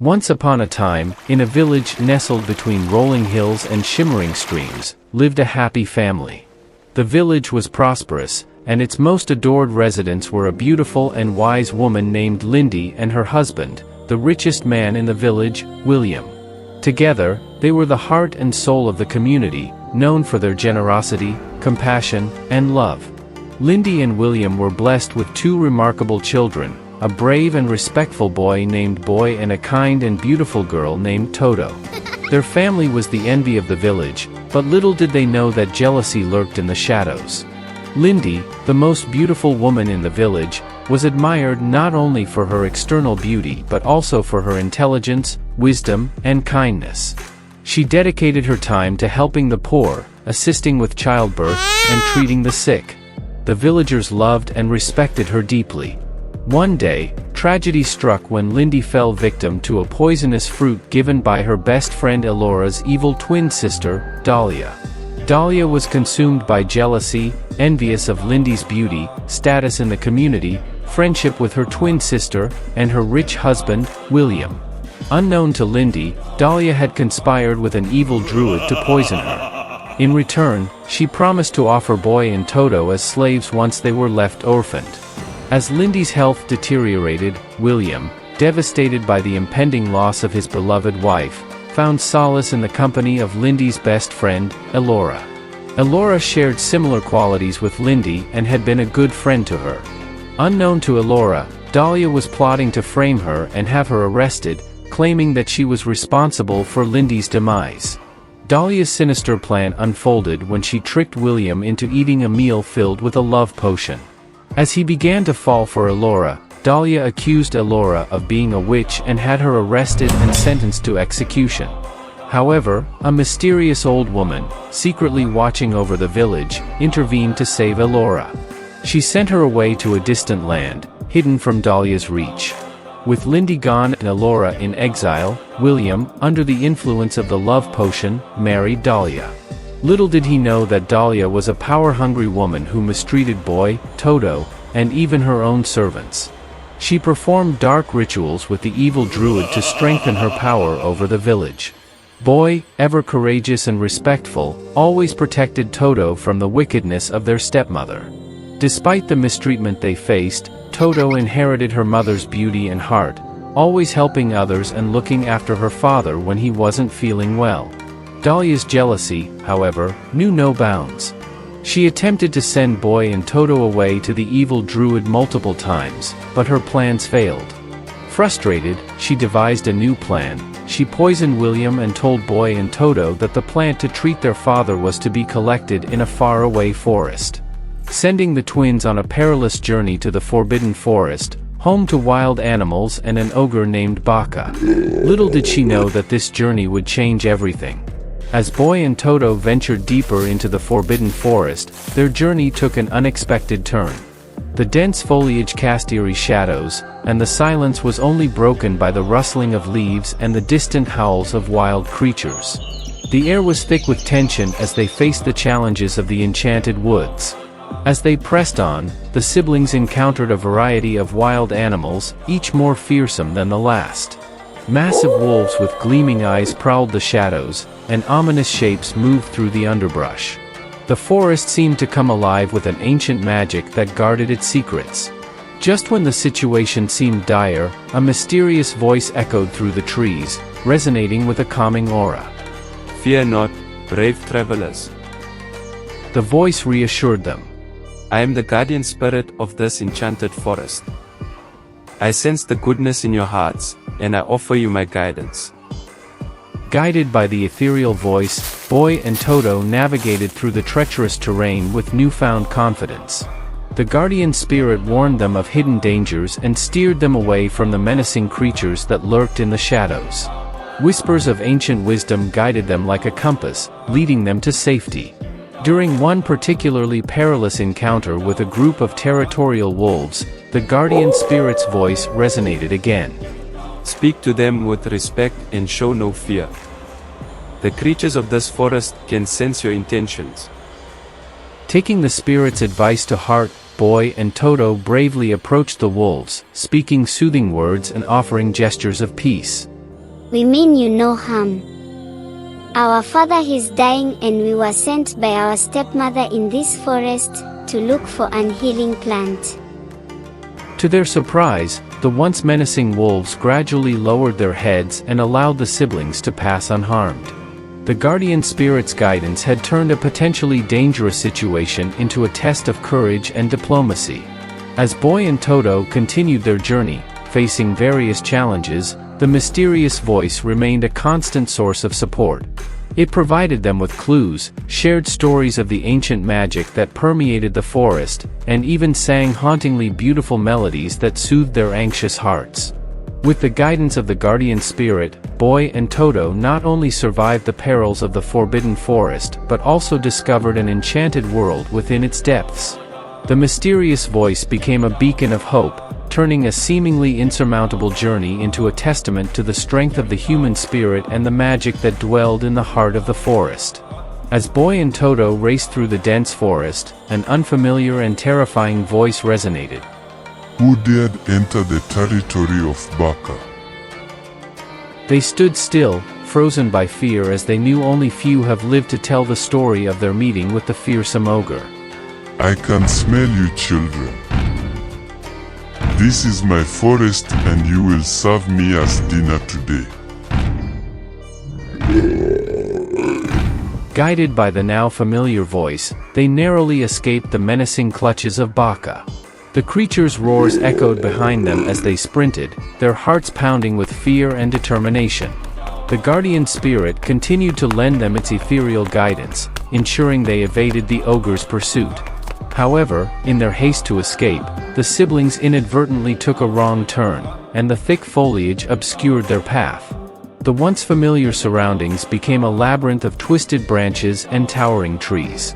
Once upon a time, in a village nestled between rolling hills and shimmering streams, lived a happy family. The village was prosperous, and its most adored residents were a beautiful and wise woman named Lindy and her husband, the richest man in the village, William. Together, they were the heart and soul of the community, known for their generosity, compassion, and love. Lindy and William were blessed with two remarkable children, a brave and respectful boy named Boy and a kind and beautiful girl named Toto. Their family was the envy of the village, but little did they know that jealousy lurked in the shadows. Lindy, the most beautiful woman in the village, was admired not only for her external beauty but also for her intelligence, wisdom, and kindness. She dedicated her time to helping the poor, assisting with childbirth, and treating the sick. The villagers loved and respected her deeply. One day, tragedy struck when Lindy fell victim to a poisonous fruit given by her best friend Elora's evil twin sister, Dahlia. Dahlia was consumed by jealousy, envious of Lindy's beauty, status in the community, friendship with her twin sister, and her rich husband, William. Unknown to Lindy, Dahlia had conspired with an evil druid to poison her. In return, she promised to offer Boy and Toto as slaves once they were left orphaned. As Lindy's health deteriorated, William, devastated by the impending loss of his beloved wife, found solace in the company of Lindy's best friend, Elora. Elora shared similar qualities with Lindy and had been a good friend to her. Unknown to Elora, Dahlia was plotting to frame her and have her arrested, claiming that she was responsible for Lindy's demise. Dahlia's sinister plan unfolded when she tricked William into eating a meal filled with a love potion. As he began to fall for Elora, Dahlia accused Elora of being a witch and had her arrested and sentenced to execution. However, a mysterious old woman, secretly watching over the village, intervened to save Elora. She sent her away to a distant land, hidden from Dahlia's reach. With Lindy gone and Elora in exile, William, under the influence of the love potion, married Dahlia. Little did he know that Dahlia was a power-hungry woman who mistreated Boy, Toto, and even her own servants. She performed dark rituals with the evil druid to strengthen her power over the village. Boy, ever courageous and respectful, always protected Toto from the wickedness of their stepmother. Despite the mistreatment they faced, Toto inherited her mother's beauty and heart, always helping others and looking after her father when he wasn't feeling well. Dahlia's jealousy, however, knew no bounds. She attempted to send Boy and Toto away to the evil druid multiple times, but her plans failed. Frustrated, she devised a new plan. She poisoned William and told Boy and Toto that the plant to treat their father was to be collected in a faraway forest. Sending the twins on a perilous journey to the forbidden forest, home to wild animals and an ogre named Baka. Little did she know that this journey would change everything. As Boy and Toto ventured deeper into the forbidden forest, their journey took an unexpected turn. The dense foliage cast eerie shadows, and the silence was only broken by the rustling of leaves and the distant howls of wild creatures. The air was thick with tension as they faced the challenges of the enchanted woods. As they pressed on, the siblings encountered a variety of wild animals, each more fearsome than the last. Massive wolves with gleaming eyes prowled the shadows, and ominous shapes moved through the underbrush. The forest seemed to come alive with an ancient magic that guarded its secrets. Just when the situation seemed dire, a mysterious voice echoed through the trees, resonating with a calming aura. "Fear not, brave travelers. The voice reassured them. I am the guardian spirit of this enchanted forest. I sense the goodness in your hearts, and I offer you my guidance." Guided by the ethereal voice, Boy and Toto navigated through the treacherous terrain with newfound confidence. The guardian spirit warned them of hidden dangers and steered them away from the menacing creatures that lurked in the shadows. Whispers of ancient wisdom guided them like a compass, leading them to safety. During one particularly perilous encounter with a group of territorial wolves, the guardian spirit's voice resonated again. "Speak to them with respect and show no fear. The creatures of this forest can sense your intentions." Taking the spirit's advice to heart, Boy and Toto bravely approached the wolves, speaking soothing words and offering gestures of peace. We mean you no harm. Our father is dying and we were sent by our stepmother in this forest to look for an healing plant. To their surprise, the once menacing wolves gradually lowered their heads and allowed the siblings to pass unharmed. The guardian spirit's guidance had turned a potentially dangerous situation into a test of courage and diplomacy. As Boy and Toto continued their journey, facing various challenges, the mysterious voice remained a constant source of support. It provided them with clues, shared stories of the ancient magic that permeated the forest, and even sang hauntingly beautiful melodies that soothed their anxious hearts. With the guidance of the guardian spirit, Boy and Toto not only survived the perils of the forbidden forest but also discovered an enchanted world within its depths. The mysterious voice became a beacon of hope, turning a seemingly insurmountable journey into a testament to the strength of the human spirit and the magic that dwelled in the heart of the forest. As Boy and Toto raced through the dense forest, an unfamiliar and terrifying voice resonated. Who dared enter the territory of Baka? They stood still, frozen by fear, as they knew only few have lived to tell the story of their meeting with the fearsome ogre. I can smell you, children. This is my forest and you will serve me as dinner today. Guided by the now familiar voice, they narrowly escaped the menacing clutches of Baka. The creature's roars echoed behind them as they sprinted, their hearts pounding with fear and determination. The guardian spirit continued to lend them its ethereal guidance, ensuring they evaded the ogre's pursuit. However, in their haste to escape, the siblings inadvertently took a wrong turn, and the thick foliage obscured their path. The once familiar surroundings became a labyrinth of twisted branches and towering trees.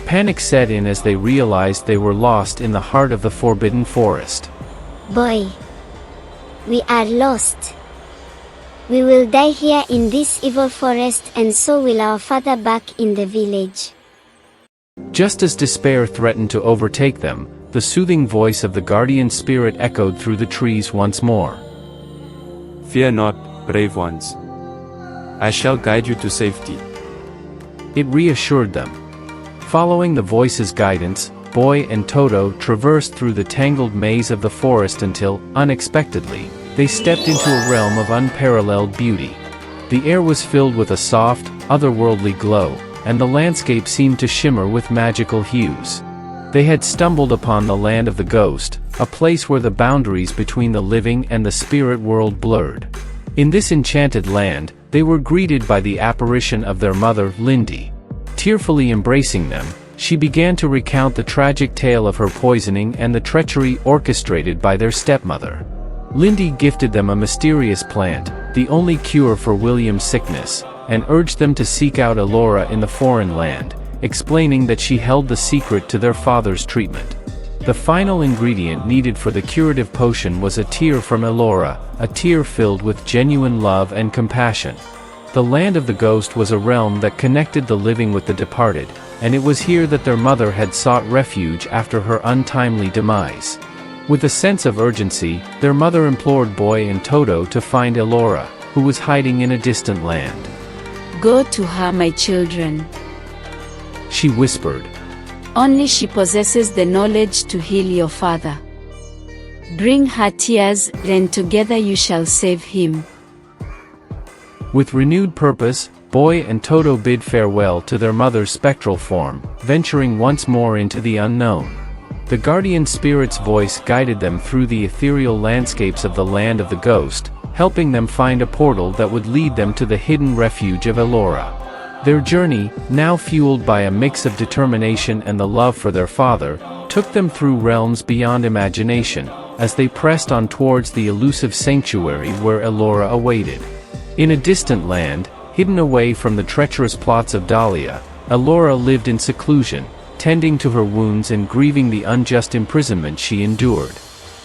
Panic set in as they realized they were lost in the heart of the forbidden forest. Boy, we are lost. We will die here in this evil forest, and so will our father back in the village. Just as despair threatened to overtake them, the soothing voice of the guardian spirit echoed through the trees once more. Fear not, brave ones. I shall guide you to safety. It reassured them. Following the voice's guidance, Boy and Toto traversed through the tangled maze of the forest until, unexpectedly, they stepped into a realm of unparalleled beauty. The air was filled with a soft, otherworldly glow, and the landscape seemed to shimmer with magical hues. They had stumbled upon the land of the ghost, a place where the boundaries between the living and the spirit world blurred. In this enchanted land, they were greeted by the apparition of their mother, Lindy. Tearfully embracing them, she began to recount the tragic tale of her poisoning and the treachery orchestrated by their stepmother. Lindy gifted them a mysterious plant, the only cure for William's sickness, and urged them to seek out Elora in the foreign land, explaining that she held the secret to their father's treatment. The final ingredient needed for the curative potion was a tear from Elora, a tear filled with genuine love and compassion. The land of the ghost was a realm that connected the living with the departed, and it was here that their mother had sought refuge after her untimely demise. With a sense of urgency, their mother implored Boy and Toto to find Elora, who was hiding in a distant land. Go to her, my children. She whispered. Only she possesses the knowledge to heal your father. Bring her tears, then together you shall save him. With renewed purpose, Boy and Toto bid farewell to their mother's spectral form, venturing once more into the unknown. The guardian spirit's voice guided them through the ethereal landscapes of the land of the ghost, helping them find a portal that would lead them to the hidden refuge of Elora. Their journey, now fueled by a mix of determination and the love for their father, took them through realms beyond imagination, as they pressed on towards the elusive sanctuary where Elora awaited. In a distant land, hidden away from the treacherous plots of Dahlia, Elora lived in seclusion, tending to her wounds and grieving the unjust imprisonment she endured.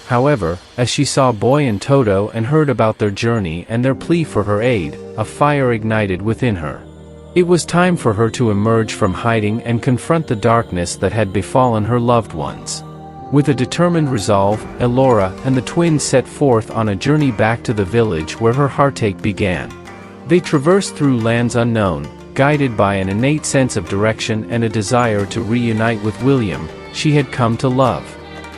However, as she saw Boy and Toto and heard about their journey and their plea for her aid, a fire ignited within her. It was time for her to emerge from hiding and confront the darkness that had befallen her loved ones. With a determined resolve, Elora and the twins set forth on a journey back to the village where her heartache began. They traversed through lands unknown, guided by an innate sense of direction and a desire to reunite with William, she had come to love.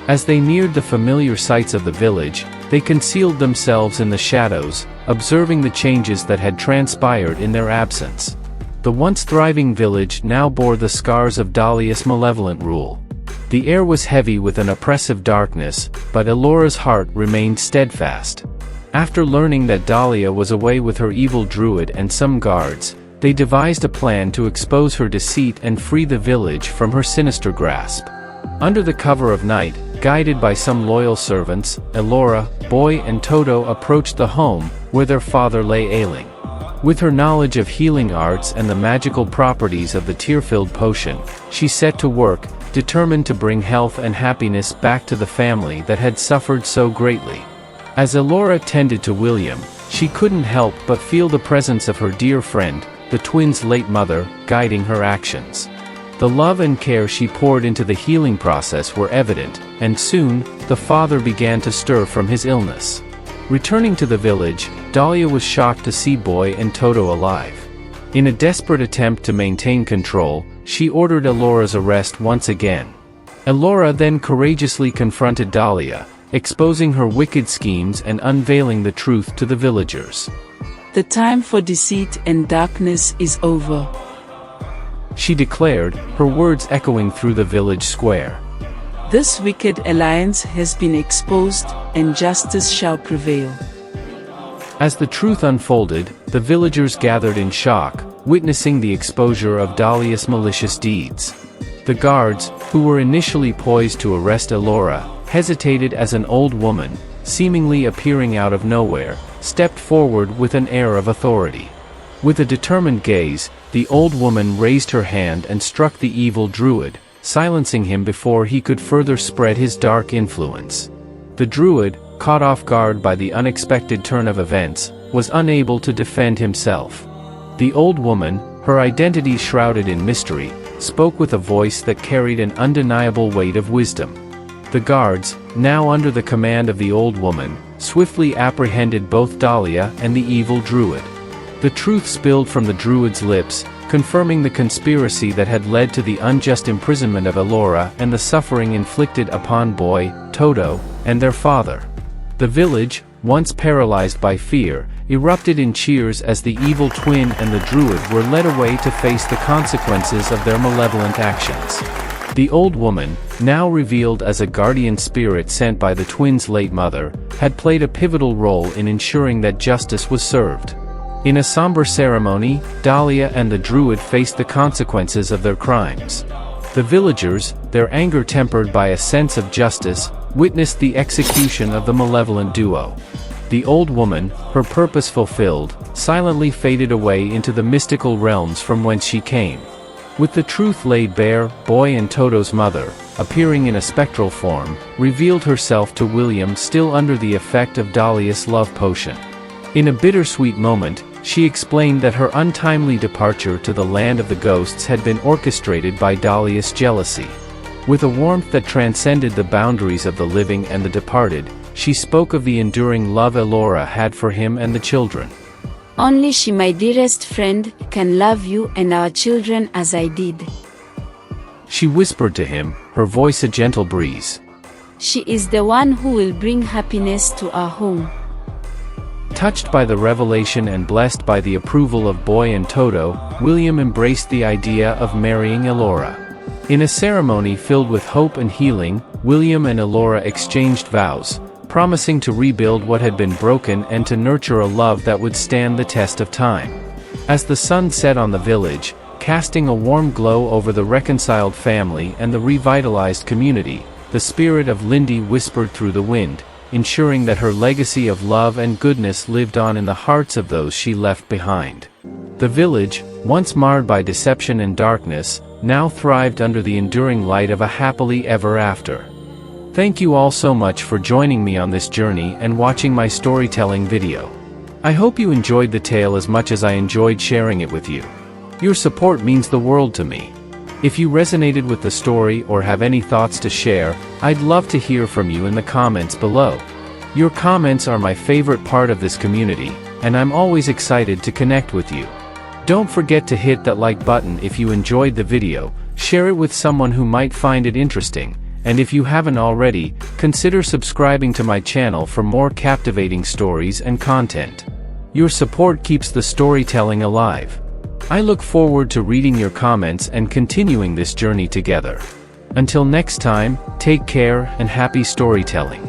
As they neared the familiar sights of the village, they concealed themselves in the shadows, observing the changes that had transpired in their absence. The once thriving village now bore the scars of Dahlia's malevolent rule. The air was heavy with an oppressive darkness, but Elora's heart remained steadfast. After learning that Dahlia was away with her evil druid and some guards, they devised a plan to expose her deceit and free the village from her sinister grasp. Under the cover of night, guided by some loyal servants, Elora, Boy and Toto approached the home, where their father lay ailing. With her knowledge of healing arts and the magical properties of the tear-filled potion, she set to work, determined to bring health and happiness back to the family that had suffered so greatly. As Elora tended to William, she couldn't help but feel the presence of her dear friend, the twins' late mother, guiding her actions. The love and care she poured into the healing process were evident, and soon, the father began to stir from his illness. Returning to the village, Dahlia was shocked to see Boy and Toto alive. In a desperate attempt to maintain control, she ordered Elora's arrest once again. Elora then courageously confronted Dahlia, exposing her wicked schemes and unveiling the truth to the villagers. The time for deceit and darkness is over, she declared, her words echoing through the village square. This wicked alliance has been exposed, and justice shall prevail. As the truth unfolded, the villagers gathered in shock, witnessing the exposure of Dahlia's malicious deeds. The guards, who were initially poised to arrest Elora, hesitated as an old woman, seemingly appearing out of nowhere, stepped forward with an air of authority. With a determined gaze, the old woman raised her hand and struck the evil druid, silencing him before he could further spread his dark influence. The druid, caught off guard by the unexpected turn of events, was unable to defend himself. The old woman, her identity shrouded in mystery, spoke with a voice that carried an undeniable weight of wisdom. The guards, now under the command of the old woman, swiftly apprehended both Dahlia and the evil druid. The truth spilled from the druid's lips, confirming the conspiracy that had led to the unjust imprisonment of Elora and the suffering inflicted upon Boy, Toto, and their father. The village, once paralyzed by fear, erupted in cheers as the evil twin and the druid were led away to face the consequences of their malevolent actions. The old woman, now revealed as a guardian spirit sent by the twins' late mother, had played a pivotal role in ensuring that justice was served. In a somber ceremony, Dahlia and the druid faced the consequences of their crimes. The villagers, their anger tempered by a sense of justice, witnessed the execution of the malevolent duo. The old woman, her purpose fulfilled, silently faded away into the mystical realms from whence she came. With the truth laid bare, Boy and Toto's mother, appearing in a spectral form, revealed herself to William still under the effect of Dahlia's love potion. In a bittersweet moment, she explained that her untimely departure to the land of the ghosts had been orchestrated by Dahlia's jealousy. With a warmth that transcended the boundaries of the living and the departed, she spoke of the enduring love Elora had for him and the children. Only she, my dearest friend, can love you and our children as I did. She whispered to him, her voice a gentle breeze. She is the one who will bring happiness to our home. Touched by the revelation and blessed by the approval of Boy and Toto, William embraced the idea of marrying Elora. In a ceremony filled with hope and healing, William and Elora exchanged vows, promising to rebuild what had been broken and to nurture a love that would stand the test of time. As the sun set on the village, casting a warm glow over the reconciled family and the revitalized community, the spirit of Lindy whispered through the wind, ensuring that her legacy of love and goodness lived on in the hearts of those she left behind. The village, once marred by deception and darkness, now thrived under the enduring light of a happily ever after. Thank you all so much for joining me on this journey and watching my storytelling video. I hope you enjoyed the tale as much as I enjoyed sharing it with you. Your support means the world to me. If you resonated with the story or have any thoughts to share, I'd love to hear from you in the comments below. Your comments are my favorite part of this community, and I'm always excited to connect with you. Don't forget to hit that like button if you enjoyed the video, share it with someone who might find it interesting, and if you haven't already, consider subscribing to my channel for more captivating stories and content. Your support keeps the storytelling alive. I look forward to reading your comments and continuing this journey together. Until next time, take care and happy storytelling.